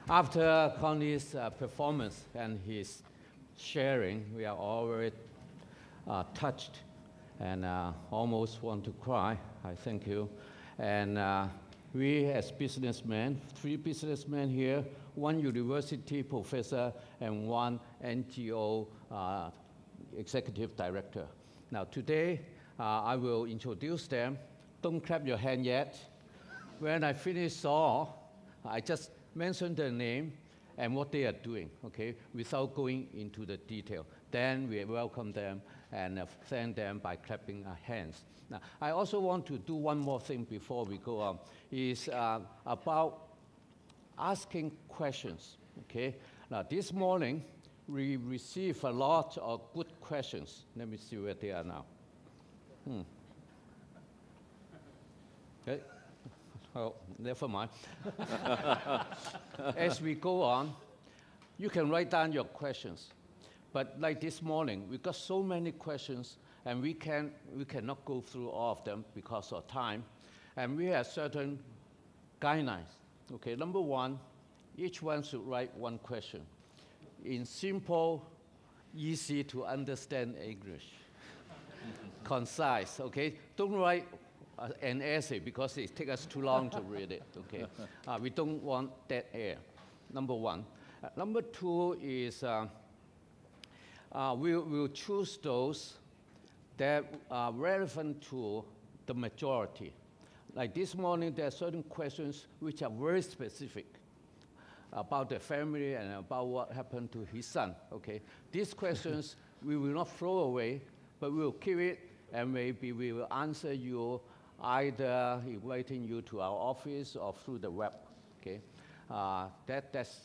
After Connie's performance and his sharing, we are all very touched and almost want to cry. I thank you. And we as businessmen, 3 businessmen here, 1 university professor and 1 NGO executive director. Now today, I will introduce them. Don't clap your hand yet. When I finish all, I just mention their name and what they are doing, okay, without going into the detail. Then we welcome them and thank them by clapping our hands. Now, I also want to do one more thing before we go on, is about asking questions, okay? Now, this morning, we received a lot of good questions. Let me see where they are now. Okay. Oh, never mind. As we go on, you can write down your questions. But like this morning, we got so many questions, and we cannot go through all of them because of time. And we have certain guidelines. Okay, number 1, each one should write 1 question in simple, easy to understand English. Concise, okay? Don't write an essay because it takes us too long to read it, okay? We don't want dead air, number 1. Number 2 is we'll choose those that are relevant to the majority. Like this morning, there are certain questions which are very specific about the family and about what happened to his son, okay? These questions we will not throw away, but we will keep it, and maybe we will answer you either inviting you to our office or through the web, okay? That's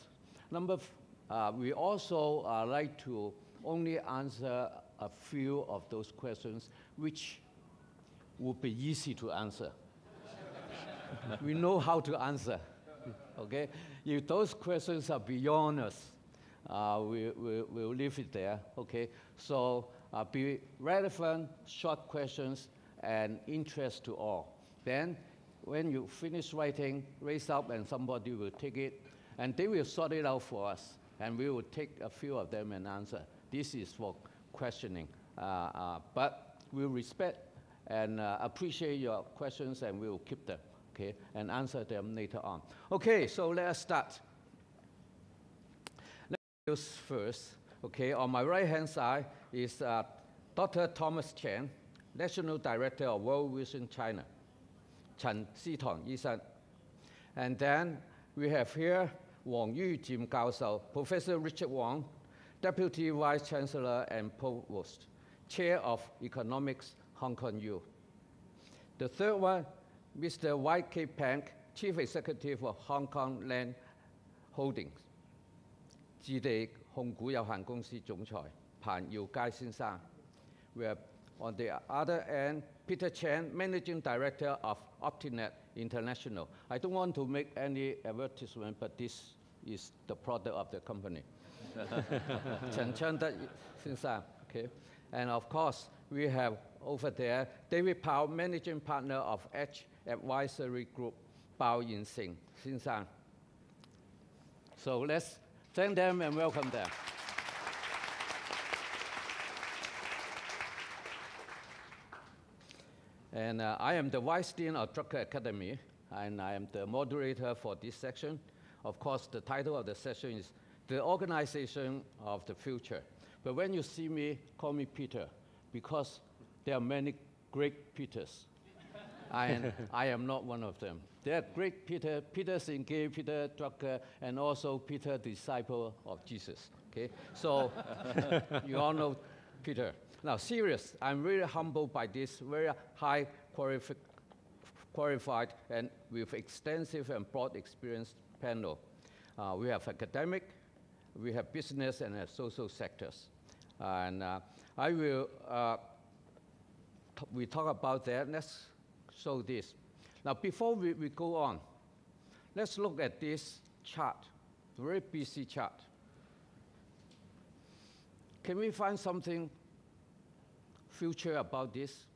we also like to only answer a few of those questions which would be easy to answer. We know how to answer, okay? If those questions are beyond us, we'll leave it there, okay? So be relevant, short questions, and interest to all. Then, when you finish writing, raise up and somebody will take it, and they will sort it out for us, and we will take a few of them and answer. This is for questioning, but we'll respect and appreciate your questions, and we will keep them, okay, and answer them later on. Okay, so let us start. Let's do first, okay. On my right-hand side is Dr. Thomas Chen, National Director of World Vision China, Chen Xitong 醫生. And then we have here Wang Yujin 教授, Professor Richard Wang, Deputy Vice Chancellor and Provost, Chair of Economics, Hong Kong U. The third one, Mr. Y.K. Peng, Chief Executive of Hong Kong Land Holdings, 置地控股有限公司總裁彭耀佳先生. We have on the other end, Peter Chen, Managing Director of Optinet International. I don't want to make any advertisement, but this is the product of the company. Chen Chanda先生, okay? And of course, we have over there David Powell, Managing Partner of Edge Advisory Group, Bao Yin-sing 先生. So let's thank them and welcome them. And I am the Vice Dean of Drucker Academy, and I am the moderator for this section. Of course, the title of the session is The Organization of the Future. But when you see me, call me Peter, because there are many great Peters. I am not one of them. There are great Peter, Peter Sinkei, Peter Drucker, and also Peter, disciple of Jesus, okay? So you all know Peter. Now, serious, I'm really humbled by this very high qualified and with extensive and broad experience panel. We have academic, we have business, and social sectors. And I will, we talk about that. Let's show this. Now, before we go on, let's look at this chart, very busy chart. Can we find something future about this?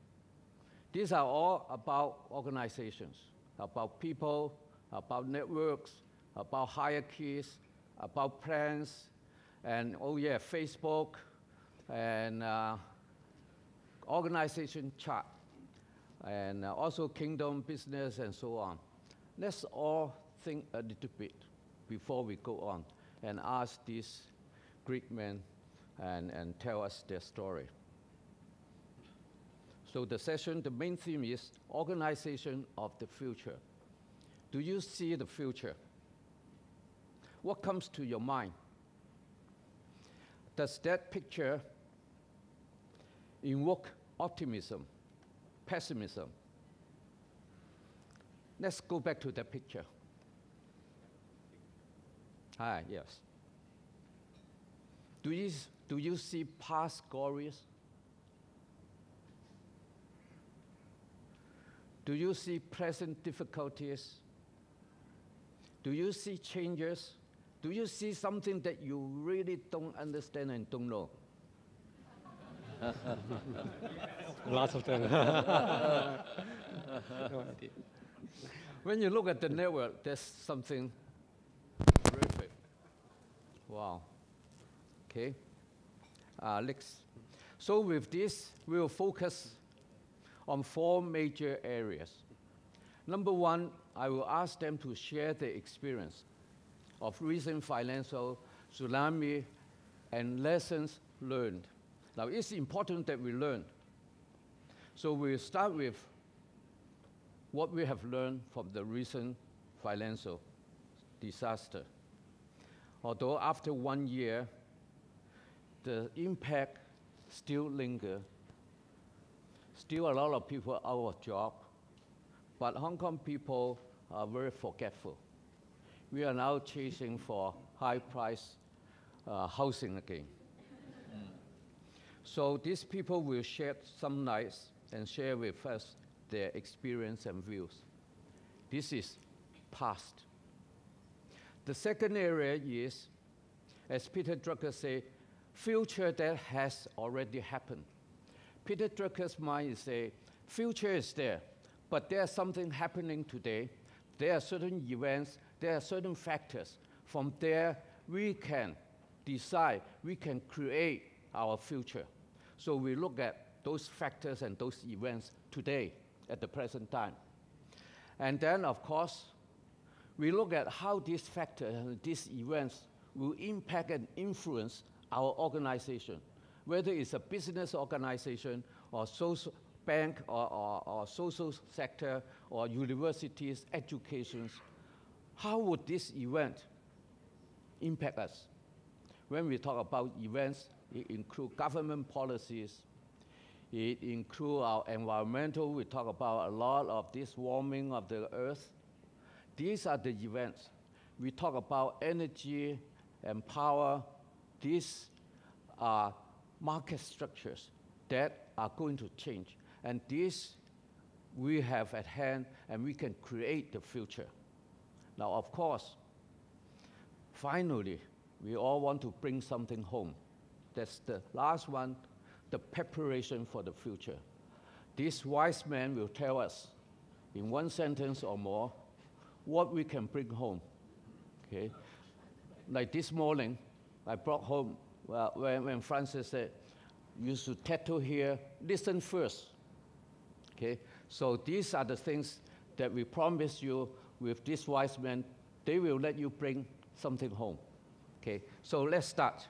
These are all about organizations, about people, about networks, about hierarchies, about plans, and oh yeah, Facebook, and organization chart, and also kingdom business and so on. Let's all think a little bit before we go on and ask these Greek men and tell us their story. So the session, the main theme is organization of the future. Do you see the future? What comes to your mind? Does that picture invoke optimism, pessimism? Let's go back to that picture. Yes. Do you see past glories? Do you see present difficulties? Do you see changes? Do you see something that you really don't understand and don't know? Lots of them. No idea. When you look at the network, there's something terrific. Wow. Okay. Next. So with this, we will focus on 4 major areas. Number 1, I will ask them to share their experience of recent financial tsunami and lessons learned. Now, it's important that we learn. So we'll start with what we have learned from the recent financial disaster. Although after 1 year, the impact still lingers. Still a lot of people out of job, but Hong Kong people are very forgetful. We are now chasing for high-price housing again. So these people will shed some lights and share with us their experience and views. This is past. The second area is, as Peter Drucker said, future that has already happened. Peter Drucker's mind is a future is there, but there's something happening today. There are certain events, there are certain factors. From there, we can decide, we can create our future. So we look at those factors and those events today, at the present time. And then, of course, we look at how these factors and these events will impact and influence our organization, whether it's a business organization or social bank or social sector or universities, educations. How would this event impact us? When we talk about events, it includes government policies, it includes our environmental. We talk about a lot of this warming of the earth. These are the events. We talk about energy and power. These are market structures that are going to change. And this we have at hand, and we can create the future. Now, of course, finally, we all want to bring something home. That's the last one, the preparation for the future. This wise man will tell us in 1 sentence or more what we can bring home. Okay? Like this morning, I brought home when Francis said, you should tattoo here, listen first. Okay? So these are the things that we promise you with this wise man. They will let you bring something home. Okay? So let's start.